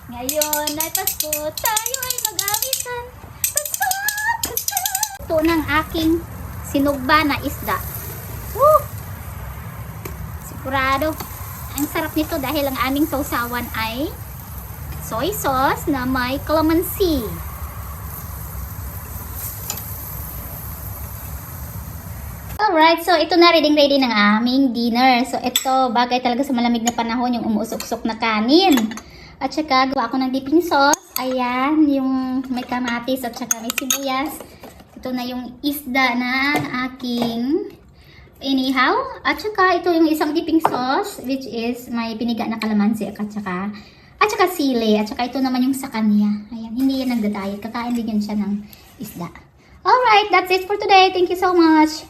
Ngayon ay Pasko, tayo ay mag-awitan. Pasko, Pasko. Ito ng aking sinugba na isda. Woo! Sigurado. Ang sarap nito dahil ang aming sausawan ay soy sauce na may calamansi. Alright, so ito na ready ng aming dinner. So ito, bagay talaga sa malamig na panahon yung umuusok-usok na kanin. At saka gawa ako ng dipping sauce. Ayan, yung may kamatis at saka may sibuyas. Ito na yung isda na aking inihaw. At saka ito yung isang dipping sauce which is may piniga na kalamansi at saka sili. At saka ito naman yung sa kanya. Ayan, hindi yan nagda-diet. Kakain din yan siya ng isda. Alright, that's it for today. Thank you so much.